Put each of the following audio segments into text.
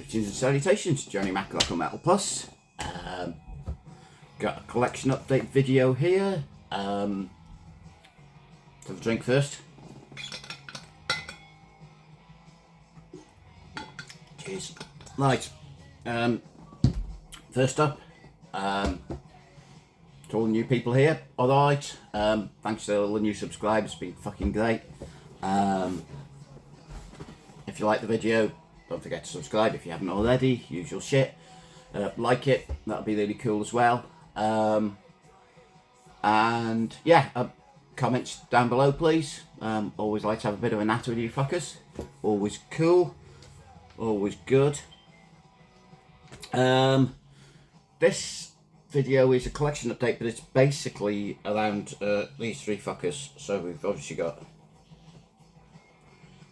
Greetings and salutations, Johnny Mac, Metal Plus. Got a collection update video here. Have a drink first. Cheers. Right. First up, to all the new people here, alright. Thanks to all the new subscribers, it's been fucking great. If you like the video, don't forget to subscribe if you haven't already, usual shit. Like it, that'll be really cool as well. And yeah, comments down below please. Always like to have a bit of a natter with you fuckers. Always cool, always good. This video is a collection update, but it's basically around these three fuckers. So we've obviously got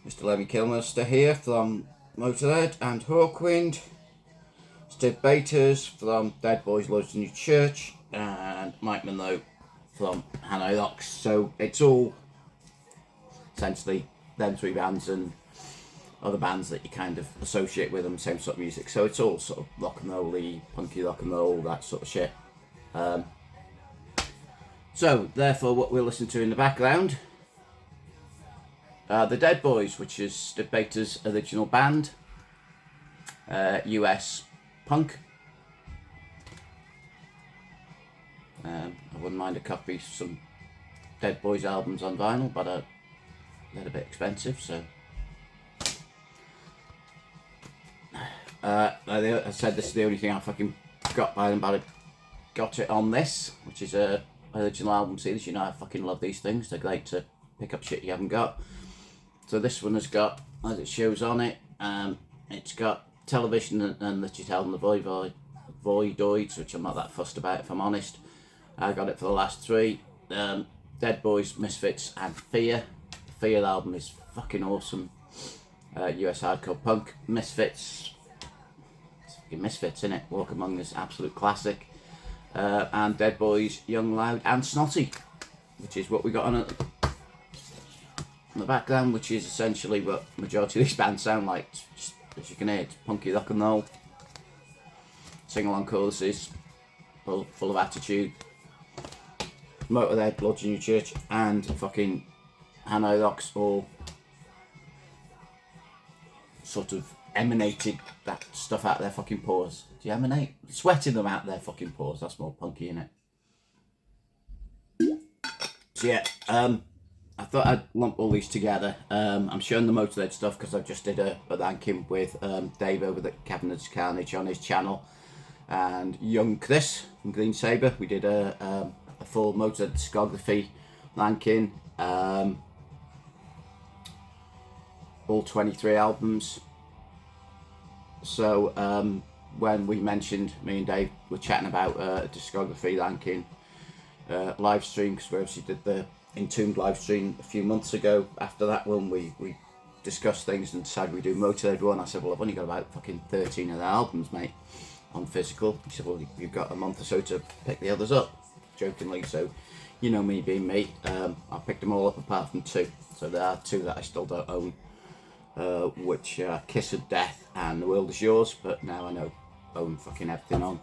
Mr. Lemmy Kilmister here from Motörhead and Hawkwind, Steve Baters from Dead Boys Loads the New Church, and Mike Monroe from Hanoi Rocks. So it's all essentially them three bands and other bands that you kind of associate with them, same sort of music. So it's all sort of rock and roll-y, punky rock and roll, that sort of shit. So therefore what we'll listen to in the background, the Dead Boys, which is Steve Bater's original band, US punk. I wouldn't mind a copy of some Dead Boys albums on vinyl, but they're a bit expensive, so. I said this is the only thing I fucking got by them, but I got it on this, which is a original album series. You know I fucking love these things, they're great to pick up shit you haven't got. So this one has got, as it shows on it, it's got Television and Let You Tell Them the Voidoids, which I'm not that fussed about if I'm honest. I got it for the last three. Dead Boys, Misfits and Fear. The Fear album is fucking awesome. US hardcore punk. Misfits, it's fucking Misfits innit? Walk Among Us, absolute classic. And Dead Boys, Young, Loud and Snotty, which is what we got on the background, which is essentially what majority of these bands sound like. Just, as you can hear, it's punky rock and roll, sing-along choruses, full of attitude. Motörhead, Blood New Church and fucking Hanoi Rocks all sort of emanated that stuff out of their fucking pores. Do you emanate? Sweating them out of their fucking pores, that's more punky, innit? So yeah, I thought I'd lump all these together. I'm showing the Motörhead stuff because I just did a ranking with Dave over at Cabinets Carnage on his channel, and young Chris from Green Saber. We did a full Motörhead discography ranking, all 23 albums. So when we mentioned, me and Dave were chatting about a discography ranking live stream, because we obviously did the Entombed live stream a few months ago. After that one we discussed things and decided we'd do Motörhead one. I said, well, I've only got about fucking 13 of their albums, mate, on physical. He said, well, you've got a month or so to pick the others up, jokingly. So you know me being me, I picked them all up apart from two. So there are two that I still don't own, which are Kiss of Death and The World Is Yours, but now I own fucking everything on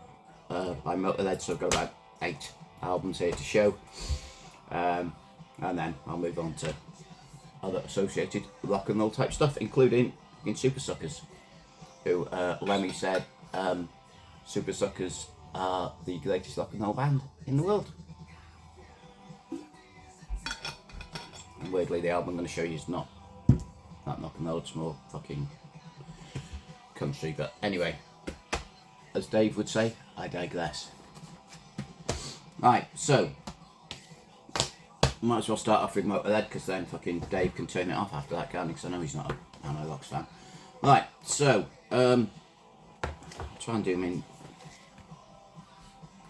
by Motörhead, so I've got about 8 albums here to show. And then I'll move on to other associated rock and roll type stuff, including Supersuckers, who Lemmy said Supersuckers are the greatest rock and roll band in the world. And weirdly, the album I'm going to show you is not rock and roll, it's more fucking country. But anyway, as Dave would say, I digress. Right, so might as well start off with Motörhead, because then fucking Dave can turn it off after that, can't he? Because I know he's not a Hanoi Rocks fan. Right, so I'll try and do them in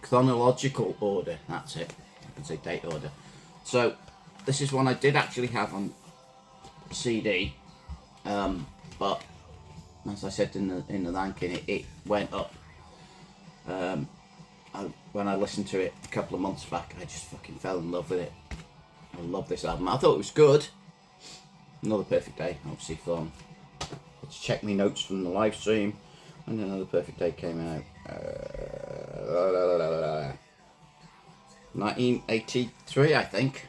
chronological order. That's it. I can say date order. So this is one I did actually have on CD, but as I said in the ranking, it went up. When I listened to it a couple of months back, I just fucking fell in love with it. I love this album. I thought it was good. Another Perfect Day, obviously from. Let's check my notes from the live stream. And Another Perfect Day came out 1983, I think.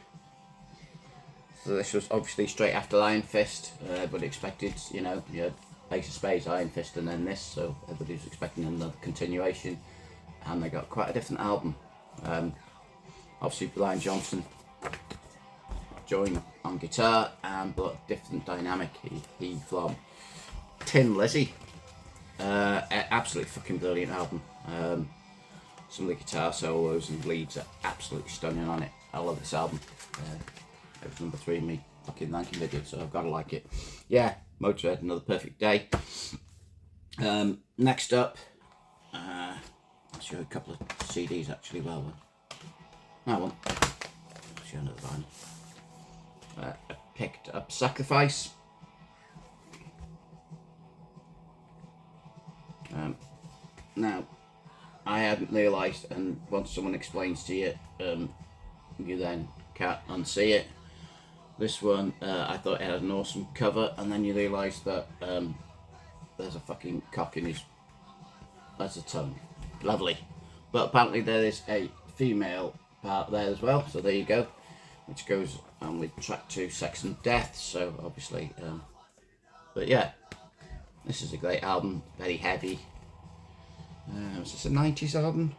So this was obviously straight after Iron Fist. Everybody expected, you know, you had Ace of Spades, Iron Fist, and then this. So everybody was expecting another continuation, and they got quite a different album. Obviously, Brian Johnson joined on guitar, and but different dynamic. He from Tin Lizzy. Absolutely fucking brilliant album. Some of the guitar solos and leads are absolutely stunning on it. I love this album. It was number 3 in me fucking ranking video, so I've got to like it. Yeah, Motörhead, Another Perfect Day. Next up, I'll show you a couple of CDs actually. Well, that one. I'll show you another vinyl. I picked up Sacrifice. Now, I hadn't realised, and once someone explains to you, you then can't unsee it. This one, I thought it had an awesome cover, and then you realise that there's a fucking cock in his... That's a tongue. Lovely. But apparently there is a female part there as well, so there you go. Which goes on with track 2, Sex and Death, so obviously... but yeah, this is a great album, very heavy. Was this a 90s album?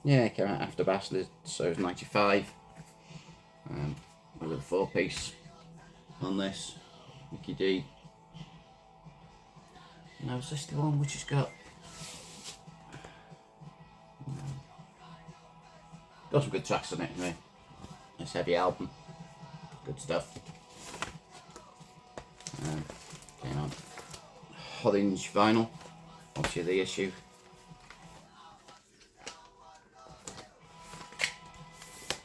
Yeah, it came out after Bastard, so it was 95. With a 4-piece on this, Mickey D. Now is this the one which has got some good tracks on it anyway. Nice heavy album, good stuff. Came on orange vinyl, obviously the issue.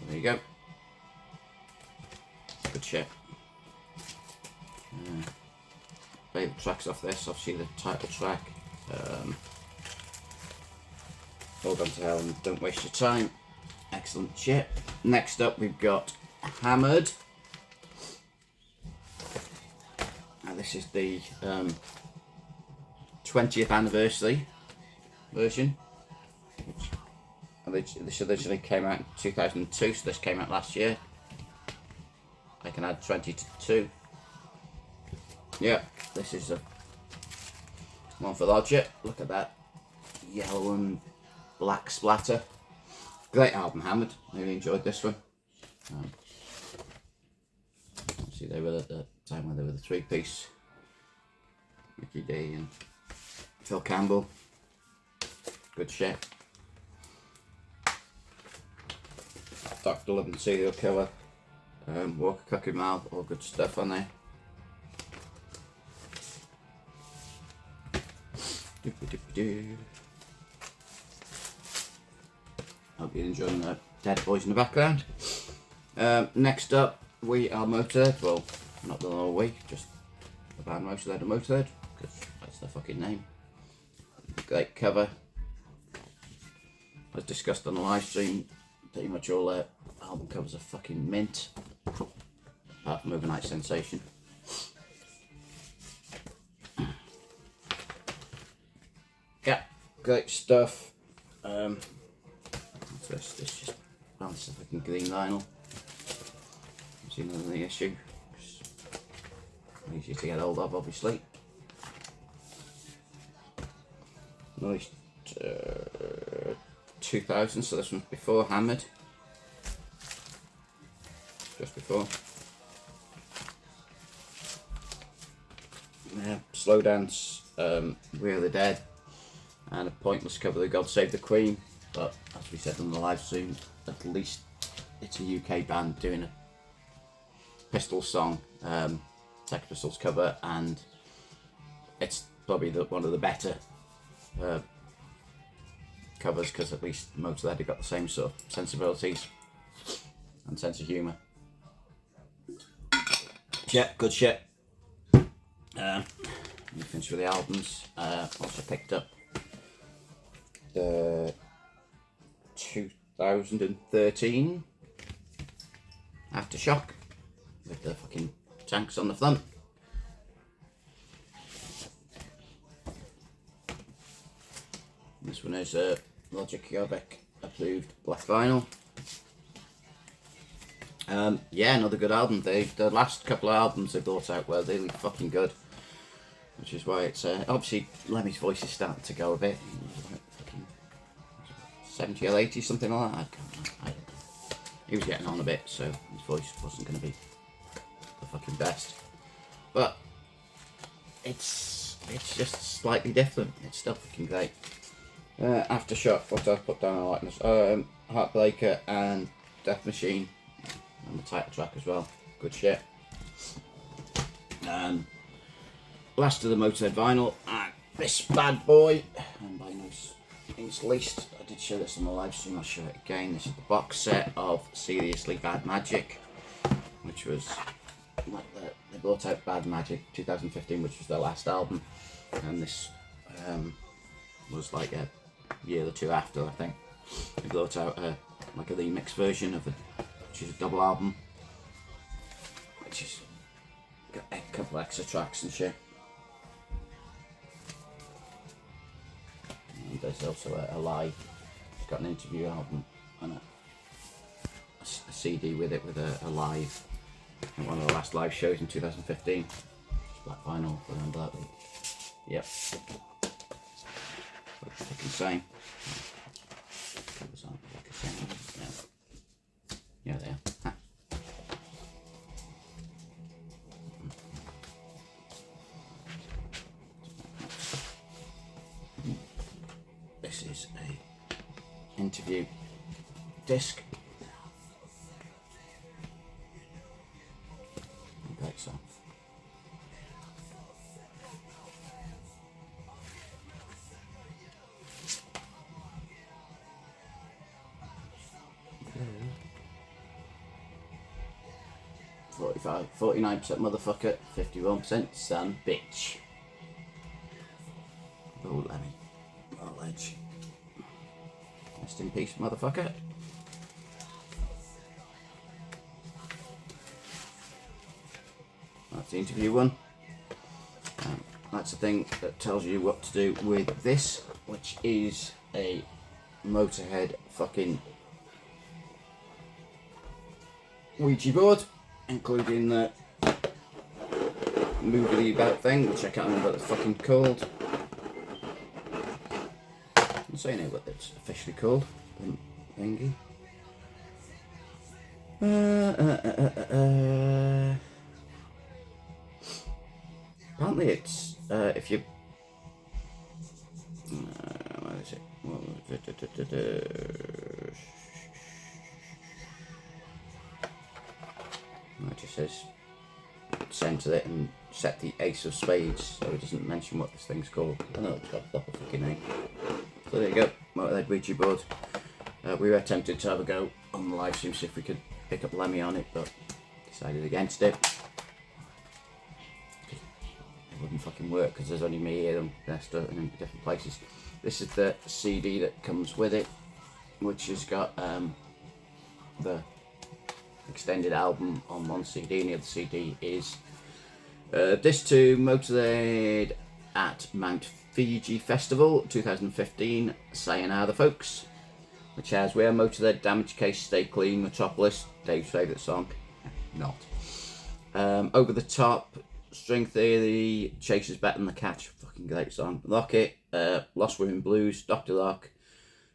There you go. Good shit. Favourite tracks off this, obviously the title track. Hold On to Hell and Don't Waste Your Time. Excellent shit. Next up we've got Hammered. And this is the 20th anniversary version. This originally came out in 2002, so this came out last year. I can add 20 to 2. Yeah, this is a one for Roger. Look at that yellow and black splatter. Great album, Hammered. Really enjoyed this one. Obviously they were at the time when they were the 3-piece. Mickey D and Phil Campbell. Good shit. Dr. Love and Serial Killer. Walker Cookie Mouth, all good stuff on there. Hope you're enjoying the Dead Boys in the background. Next up, we are Motörhead. Well, not the whole week, just the band Motörhead and Motörhead, because that's their fucking name. Great cover. As discussed on the live stream, pretty much all their album covers are fucking mint. Apart from Overnight Sensation. Yeah, great stuff. What's this? This just this is fucking green vinyl. See none of the issue. Easy to get hold of, obviously. Nice. 2000, so this one's before Hammered. Just before. Yeah, Slow Dance, We Are the Dead, and a pointless cover of God Save the Queen. But as we said on the live stream, at least it's a UK band doing a Pistols song, Sex Pistols cover, and it's probably one of the better covers, because at least Motörhead have got the same sort of sensibilities and sense of humour. Yeah, good shit. We finished with the albums. Also picked up the 2013 Aftershock with the fucking tanks on the front. This one is Logic Yobic approved black vinyl. Yeah, another good album. The last couple of albums they brought out were really fucking good, which is why it's obviously Lemmy's voice is starting to go a bit. Like fucking 70 or 80, something like that. I don't know. He was getting on a bit, so his voice wasn't going to be the fucking best. But it's just slightly different. It's still fucking great. Aftershock, what I've put down on likeness. Heartbreaker and Death Machine on the title track as well. Good shit. Last of the Motörhead vinyl, and this bad boy. And by no means least, I did show this on the live stream, I'll show it again. This is the box set of Seriously Bad Magic, which was like they brought out Bad Magic 2015, which was their last album, and this was like a year or two after, I think. They brought out like a remix version of it, which is a double album, which is got a couple extra tracks and shit. And there's also a live. It's got an interview album and a CD with it, with a live. One of the last live shows in 2015. It's black vinyl, remember that week. Yep. Looks fucking same. Covers aren't like the same. Yeah. Yeah, they are. Ha. This is a interview disc. Okay, so. Okay. 49% motherfucker, 51% son bitch. Oh, Lemmy. Oh, ledge. Rest in peace, motherfucker. That's the interview one. That's the thing that tells you what to do with this, which is a Motörhead fucking Ouija board, including the movie about thing, which I can't remember what it's fucking called. I'm saying it what it's officially called. Thingy. Apparently it's if you what is it? It just says center it and set the ace of spades, so it doesn't mention what this thing's called. I know it's got a proper fucking name. So there you go, Motörhead Ouija board. We were tempted to have a go on the live stream, see if we could pick up Lemmy on it, but decided against it. It wouldn't fucking work because there's only me here and they're stuck in different places. This is the CD that comes with it, which has got the extended album on one CD, and the other CD is this to Motörhead at Mount Fiji Festival 2015, Sayonara folks, which has We Are Motörhead, Damage Case, Stay Clean, Metropolis, Dave's favourite song, not. Over the Top, String Theory, Chaser's Better Than the Catch, fucking great song. Rocket, Lost Women Blues, Dr. Rock,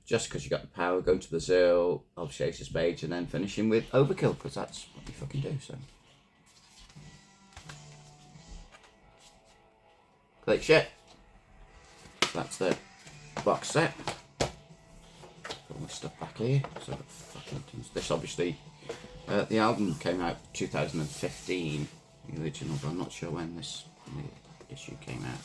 Just Because You Got the Power, Going to Brazil, I'll Chase His Page, and then finishing with Overkill, because that's what you fucking do, so. Great shit. So that's the box set. Put my stuff back here. So fucking this obviously, the album came out 2015, the original, but I'm not sure when this issue came out.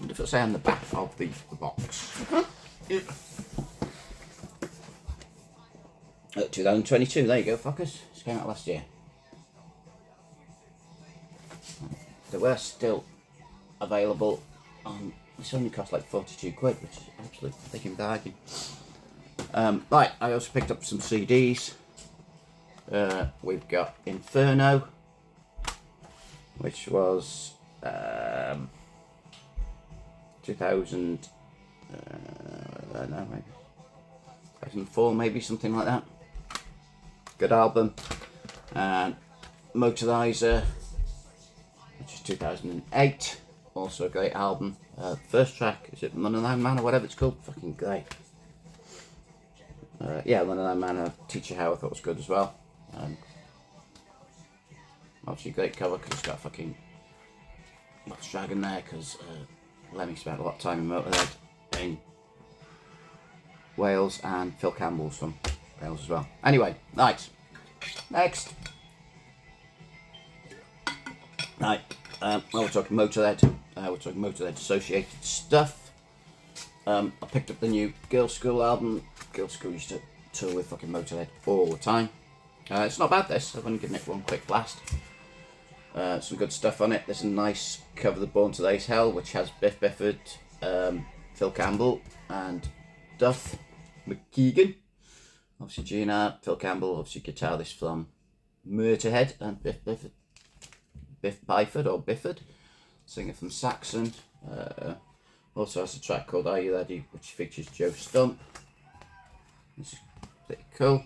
If I say on the back of the box. 2022, there you go, fuckers. This came out last year. They were still available on, this only cost like 42 quid, which is absolutely fucking bargain. Right, I also picked up some CDs. We've got Inferno, which was 2000, I don't know, maybe 2004, maybe something like that. Good album. And Motorizer, which is 2008, also a great album. First track, is it Monotone Man or whatever it's called? Fucking great. Yeah, Monotone Man, Teach You How, I thought was good as well. Obviously, great cover because it's got fucking Lost Dragon there, because Lemmy spent a lot of time in Motörhead in Wales, and Phil Campbell's from Wales as well. Anyway, right. Next. Right. Well, we're talking Motörhead. We're talking Motörhead associated stuff. I picked up the new Girlschool album. Girlschool used to tour with fucking Motörhead all the time. It's not bad, this. I've only given it one quick blast. Some good stuff on it. There's a nice cover of Born Today's Hell, which has Biff Bifford, Phil Campbell, and Duff McKeegan. Obviously Gina, Phil Campbell, obviously guitarist from Motörhead, and Biff Byford, or Bifford, singer from Saxon. Also has a track called Are You Ready, which features Joe Stump. This is pretty cool.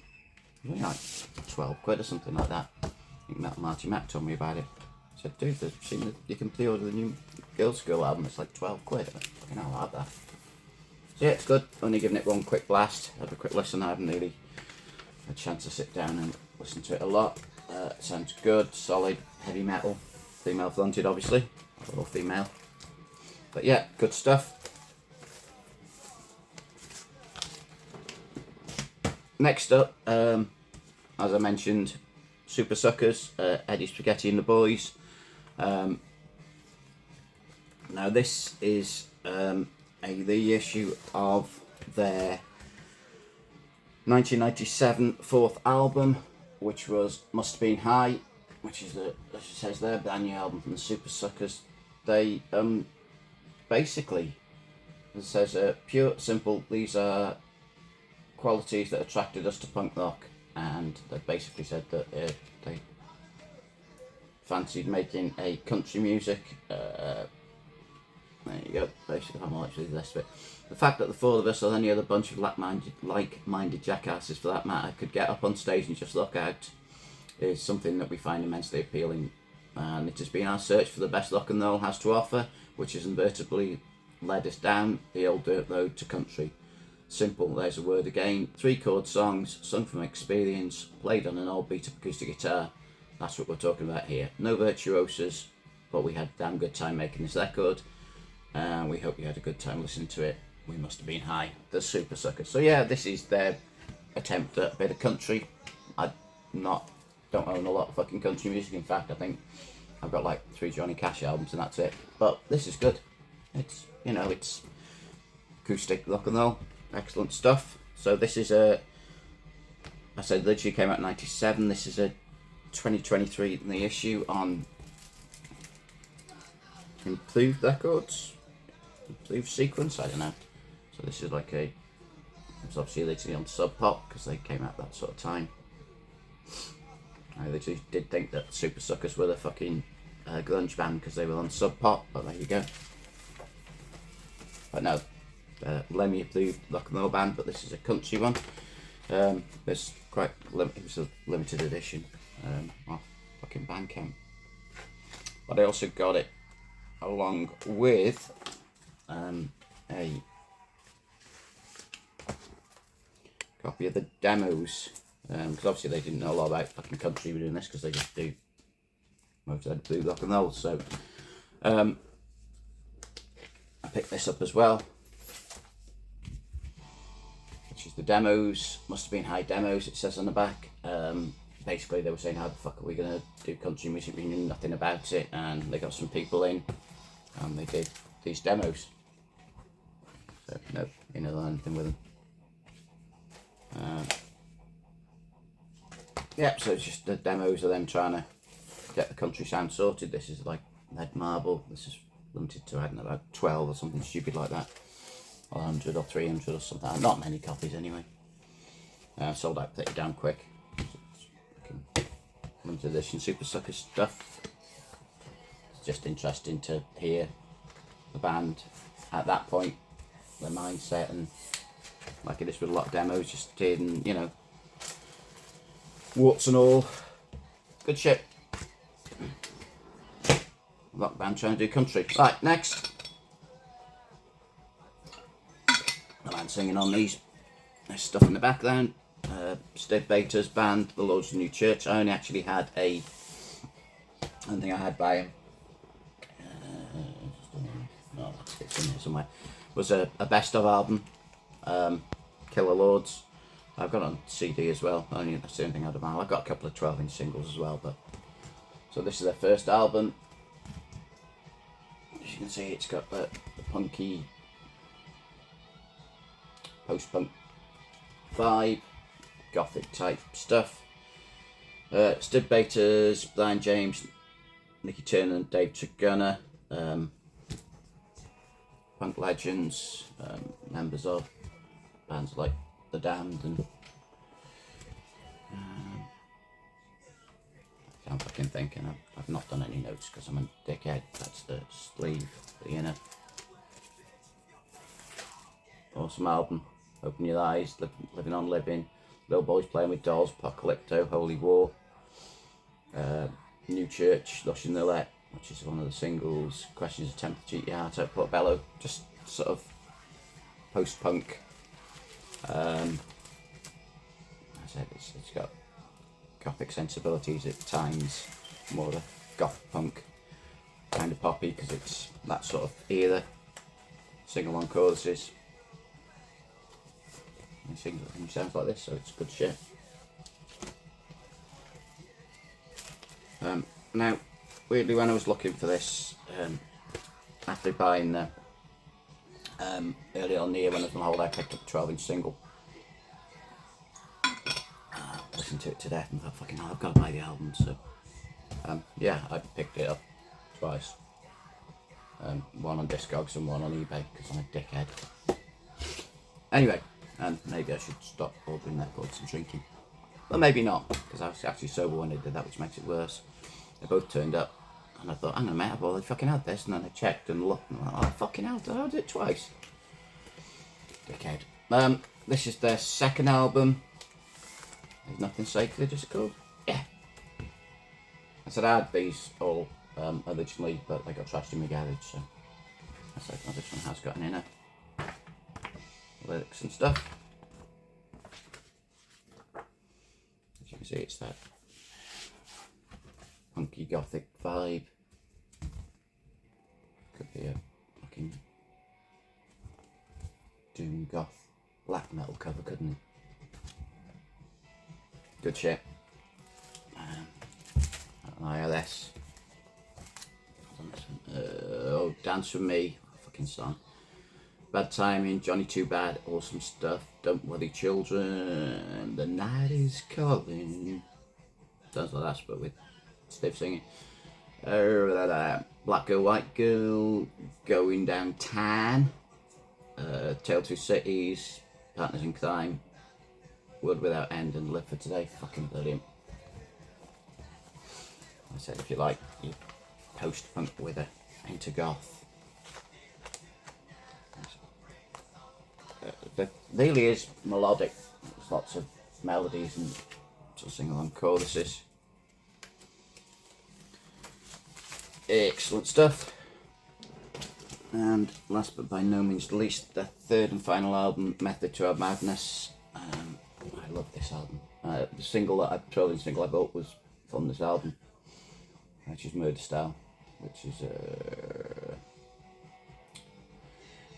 It's like 12 quid or something like that. I think Marty Mack told me about it. He said, dude, you can pre-order the new Girlschool album, it's like 12 quid. Fucking hell, I like that. So yeah, it's good. Only giving it one quick blast. Have a quick listen. I haven't really had a chance to sit down and listen to it a lot. Sounds good, solid, heavy metal. Female fronted, obviously. Or female. But yeah, good stuff. Next up, as I mentioned, Supersuckers, Eddie Spaghetti and the Boys. Now this is a reissue of their 1997 fourth album, which was Must Have Been High, which is as it says there, brand new album from the Supersuckers. They basically, as it says, pure, simple, these are qualities that attracted us to punk rock, and they basically said that they fancied making a country music. There you go, basically I'm actually this bit. The fact that the four of us, or any other bunch of like-minded jackasses for that matter, could get up on stage and just look out is something that we find immensely appealing, and it has been our search for the best rock and roll has to offer, which has inevitably led us down the old dirt road to country. Simple, there's a word again. 3-chord songs, sung from experience, played on an old beat-up acoustic guitar. That's what we're talking about here. No virtuosos, but we had a damn good time making this record, and we hope you had a good time listening to it. We must have been high. The Supersuckers. So yeah, this is their attempt at a bit of country. I don't own a lot of fucking country music. In fact, I think I've got like 3 Johnny Cash albums and that's it. But this is good. It's, it's acoustic rock and roll. Excellent stuff. So this is I said literally came out in 97. This is a 2023 reissue on Improved Records. Improved Sequence, I don't know. So this is like it's obviously literally on Sub Pop because they came out that sort of time. I literally did think that Supersuckers were the fucking grunge band because they were on Sub Pop, but there you go. But no, Lemmy approved rock and roll band, but this is a country one. It's quite it was a limited edition off fucking Bandcamp. But I also got it along with a copy of the demos, because obviously they didn't know a lot about fucking country doing this because they just do Motörhead blue rock and roll. So I picked this up as well, which is the demos. Must have been high demos, it says on the back. Basically they were saying, how the fuck are we going to do country music, we knew nothing about it, and they got some people in and they did these demos. So no, you know, anything with them. Yeah, so it's just the demos of them trying to get the country sound sorted. This is like Lead Marble. This is limited to, I don't know, about 12 or something stupid like that. Or 100 or 300 or something. Not many copies anyway. Sold out pretty damn quick. Limited edition Supersucker stuff. just interesting to hear the band at that point, their mindset, and like it is with a lot of demos, just hearing, you know, warts and all. Good shit. Rock band trying to do country. Right, next. The man singing on these. There's stuff in the background. Steve Bater's band, The Lord's New Church. I only actually had I don't think I had by him. No, it's in here somewhere. Was a best of album. Killer Lords. I've got it on CD as well. Only that's the only thing I'd have. I've got a couple of 12-inch singles as well, but so this is their first album. As you can see, it's got the punky post-punk vibe, gothic type stuff. Steve Bater's, Brian James, Nicky Turner and Dave Tregunner, punk legends, members of bands like The Damned and I can't fucking think, and I've not done any notes because I'm a dickhead. That's the sleeve, the inner. Awesome album. Open Your Eyes, Living on Living, Little Boys Playing with Dolls, Apocalypto, Holy War, New Church, Lush and Lillette, which is one of the singles, Questions Attempt to Cheat Your Heart Out, Portobello, just sort of post-punk. I said it's got gothic sensibilities at times, more of a goth punk kind of poppy because it's that sort of era. Sing-along choruses. He sings and sounds like this, so it's good shit. Now, weirdly, when I was looking for this, after buying the early on in the year when I was on holiday, I picked up a 12-inch single. Listened to it to death and thought, fucking hell, I've got to buy the album. So, yeah, I picked it up twice. One on Discogs and one on eBay because I'm a dickhead. Anyway, and maybe I should stop ordering records and drinking. But maybe not, because I was actually sober when I did that, which makes it worse. They both turned up, and I thought, hang on a minute, I've already fucking had this, and then I checked and looked, and I'm like, oh, fucking hell, I did it twice. Dickhead. This is their second album. There's Nothing Sacred, is it called? Yeah. I said I had these all originally, but they got trashed in my garage, so I said, oh, this one has got an inner lyrics and stuff. As you can see, it's that punky gothic vibe. Could be a fucking doom goth black metal cover, couldn't it? Good shit. ILS. Oh, Dance With Me, fucking song. Bad Timing, Johnny Too Bad, awesome stuff. Don't Worry Children, The Night Is Calling. Sounds like that, but with Steve singing. Black Girl, White Girl, Going Downtown, Tale Two Cities, Partners in Crime, World Without End, and Live for Today. Fucking brilliant. I said, if you like your post-punk with a into goth. It really is melodic. There's lots of melodies and sort of sing-along choruses. Excellent stuff. And last but by no means least, the third and final album, Method to Our Madness. I love this album. The single that I bought was from this album, which is Murder Style, which is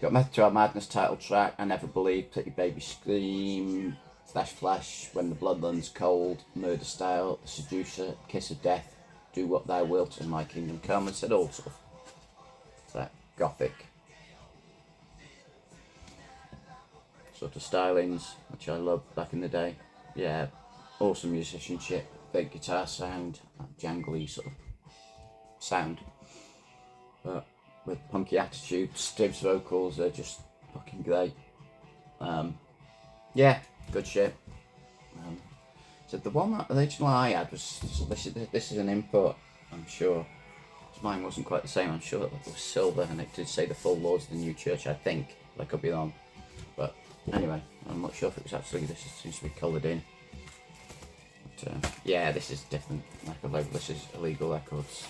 got Method to Our Madness title track, I Never Believe, Pretty Baby Scream, Flash Flash, When the Blood Runs Cold, Murder Style, The Seducer, Kiss of Death, Do What Thou Wilt, and My Kingdom Come. I said all sort of that gothic sort of stylings, which I loved back in the day. Yeah, awesome musicianship, big guitar sound, that jangly sort of sound, but with punky attitude. Steve's vocals are just fucking great. Yeah, good shit. So the one that original I had was this is an import, I'm sure. Mine wasn't quite the same. I'm sure it was silver, and it did say the full Lords of the New Church, I think. I could be wrong. But anyway, I'm not sure if it was actually, this seems to be coloured in. But, yeah, this is different record label. This is Illegal Records.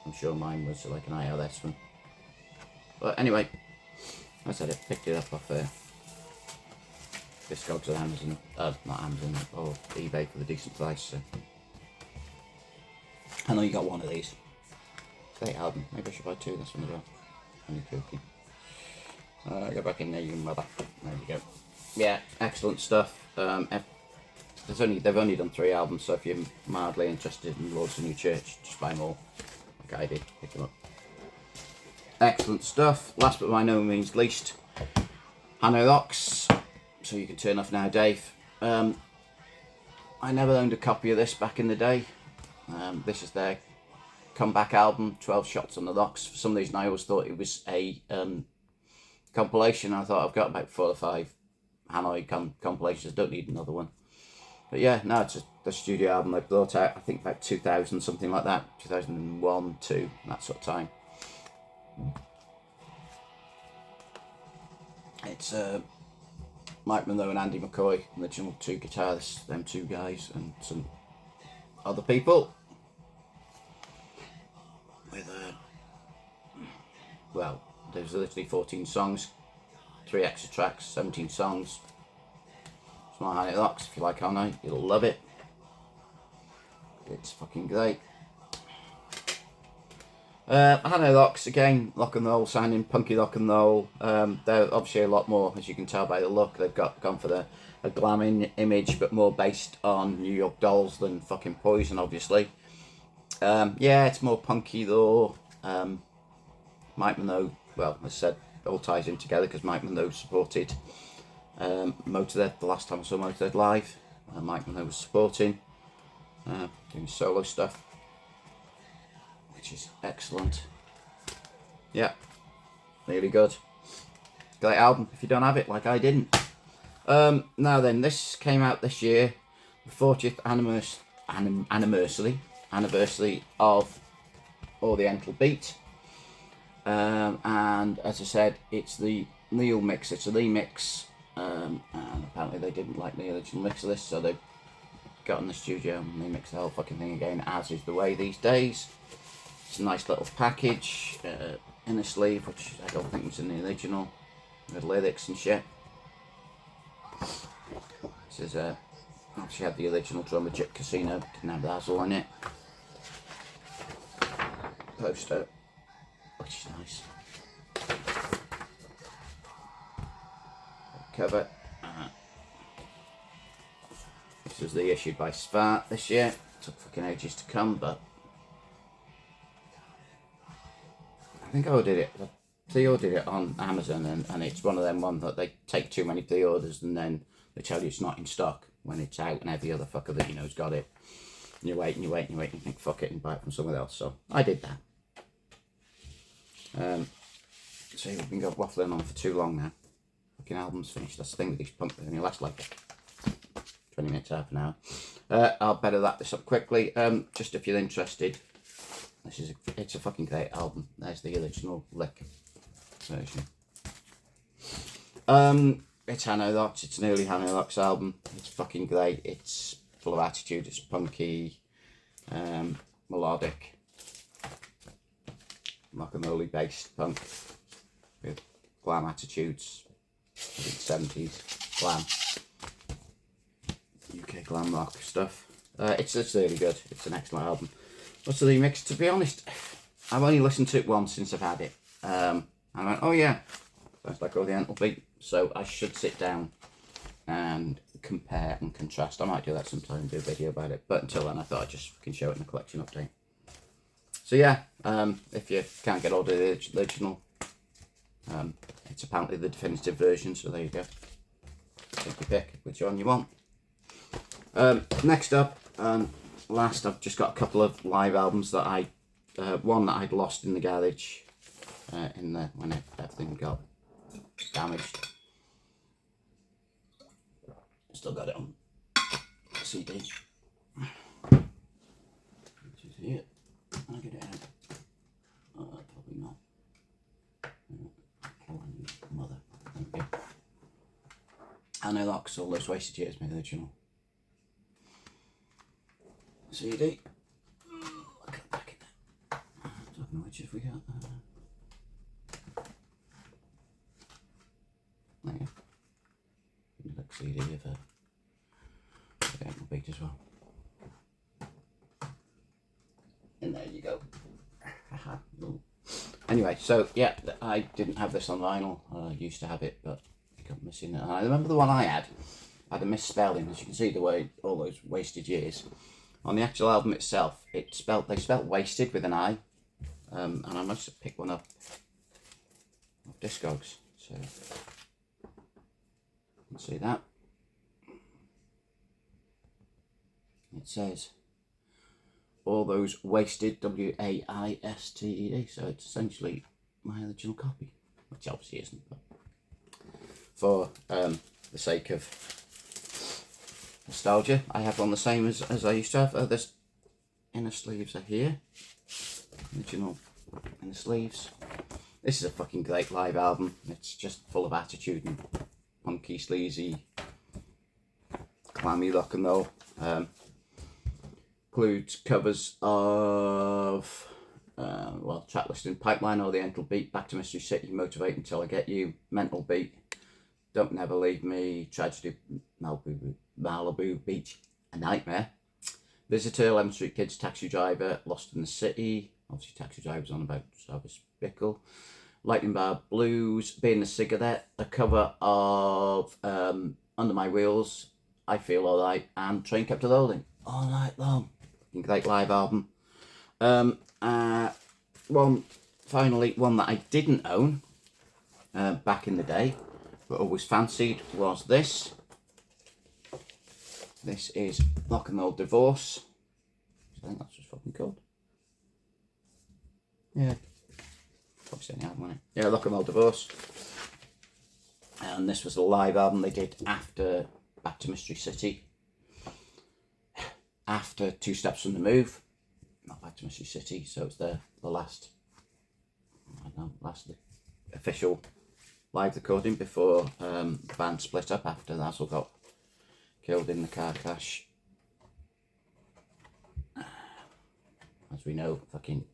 I'm sure mine was like an ILS one. But anyway, I said I picked it up off Discogs or Amazon, not Amazon, or eBay for the decent price. So I know you got one of these. Great album. Maybe I should buy two of this one as well. Only cookie. Go back in there, you mother. There you go. Yeah, excellent stuff. They've only done 3 albums, so if you're mildly interested in Lords of the New Church, just buy them all. Like I did, pick them up. Excellent stuff. Last but by no means least, Hanoi Rocks. So you can turn off now, Dave. I never owned a copy of this back in the day. This is their comeback album, 12 Shots on the Rocks. For some reason I always thought it was a compilation. I thought I've got about 4 or 5 Hanoi compilations, don't need another one. But yeah, no, it's the studio album they brought out, I think about 2000, something like that, 2001, 2, that sort of time. It's Mike Monroe and Andy McCoy, original 2 guitarists, them 2 guys, and some other people. With well, there's literally 14 songs, 3 extra tracks, 17 songs. It's my Hanoi Rocks. If you like Hanoi, you'll love it. It's fucking great. Hanoi Rocks, again, rock and roll sounding, punky rock and roll. They're obviously a lot more, as you can tell by the look. They've gone for a glam image, but more based on New York Dolls than fucking Poison, obviously. Yeah, it's more punky though. Mike Monroe, well, as I said, it all ties in together because Mike Monroe supported Motörhead the last time I saw Motörhead live. Mike Monroe was supporting, doing solo stuff, which is excellent. Yeah, really good. Great album if you don't have it, like I didn't. Now then, this came out this year, the 40th anniversary of Oriental Beat. And as I said, it's the Neil mix, it's a remix, and apparently they didn't like the original mix of this, so they got in the studio and remixed the whole fucking thing again, as is the way these days. It's a nice little package, in a sleeve, which I don't think was in the original, with lyrics and shit. This is obviously had the original drummer Chip Casino, didn't have Dazzle in it. Poster, which is nice. Cover. This was the issued by Svart this year. Took fucking ages to come, but I think I ordered it. I pre-ordered it on Amazon, and it's one of them ones that they take too many pre-orders and then they tell you it's not in stock when it's out, and every other fucker that you know's got it. And you wait and you wait and you wait and you think fuck it and buy it from somewhere else. So I did that. So we've been waffling on for too long now. Fucking album's finished. That's the thing with these punk, they only last like 20 minutes, half an hour. I'll better wrap this up quickly. Just if you're interested, it's a fucking great album. There's the original lick version. It's Hanoi Rocks. It's an early Hanoi Rocks album. It's fucking great. It's full of attitude. It's punky, melodic, rock and roll based punk with glam attitudes. I think 70s glam, UK glam rock stuff. It's really good. It's an excellent album. What's the remix? To be honest, I've only listened to it once since I've had it. I went, oh yeah, sounds like Oriental Beat. So I should sit down and compare and contrast. I might do that sometime and do a video about it. But until then, I thought I'd just fucking show it in a collection update. So yeah, if you can't get hold of the original, it's apparently the definitive version, so there you go. Take your pick, which one you want. Next up, last, I've just got a couple of live albums that one that I'd lost in the garage, when everything got damaged. Still got it on CD. Which is here. I'll get it out. Hanoi Rocks, All Those Wasted Years, my original CD. Look at the back in there. Talking of which, have we got? There you go. Look, CD of a Gentle Beat as well. And there you go. Anyway, so yeah, I didn't have this on vinyl. I used to have it, but I got missing it. And I remember the one I had a misspelling, as you can see, the way All Those Wasted Years. On the actual album itself, they spelt wasted with an I, and I must have picked one up of Discogs. So you can see that. It says All Those Wasted, W-A-I-S-T-E-D, so it's essentially my original copy, which obviously isn't, but for the sake of nostalgia, I have one the same as I used to have. This inner sleeves are here, original inner sleeves. This is a fucking great live album. It's just full of attitude and punky, sleazy, clammy rock and roll. Includes covers of track listing: Pipeline, Oriental Beat, Back to Mystery City, Motivate Until I Get You, Mental Beat, Don't Never Leave Me, Tragedy, Malibu Beach, A Nightmare, Visitor, 11th Street Kids, Taxi Driver, Lost in the City, obviously Taxi Driver's on about Travis Bickle, Lightning Bar Blues, Being a Cigarette, a cover of Under My Wheels, I Feel Alright, and Train Kept a Rolling all night long. Great live album. One that I didn't own back in the day, but always fancied, was this. This is Rock and Roll Divorce. I think that's what's fucking called. Yeah. Probably saying the album, wasn't it? Yeah, Rock and Roll Divorce. And this was a live album they did after Back to Mystery City. After Two Steps from the Move, not Back to Mystery City, so it's the last official live recording before the band split up after Lazzle got killed in the car crash. As we know, fucking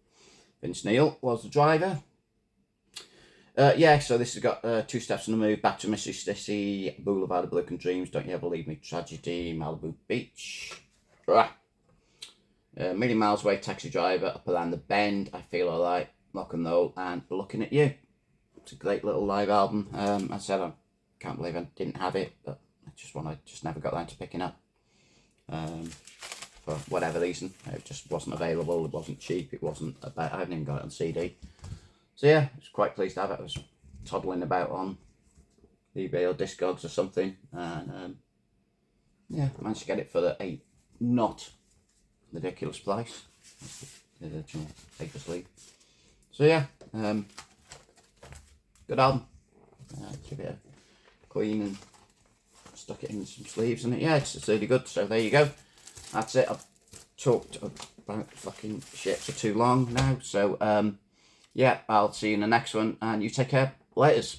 Vince Neil was the driver. So this has got Two Steps from the Move, Back to Mystery City, Boulevard of Broken Dreams, Don't You Ever Leave Me, Tragedy, Malibu Beach. Million Miles Away, Taxi Driver, Up Around the Bend, I Feel Alright, Rock and Roll, and Looking at You. It's a great little live album. I said I can't believe I didn't have it, but I just never got around to picking up. For whatever reason, it just wasn't available. It wasn't cheap. It wasn't about. I haven't even got it on CD. So yeah, I was quite pleased to have it. I was toddling about on eBay or Discogs or something, and I managed to get it for a not ridiculous price. The original paper sleeve. So yeah, good album. Give it a clean and stuck it in some sleeves, and it's really good. So there you go. That's it. I've talked about fucking shit for too long now. So I'll see you in the next one, and you take care. Laters.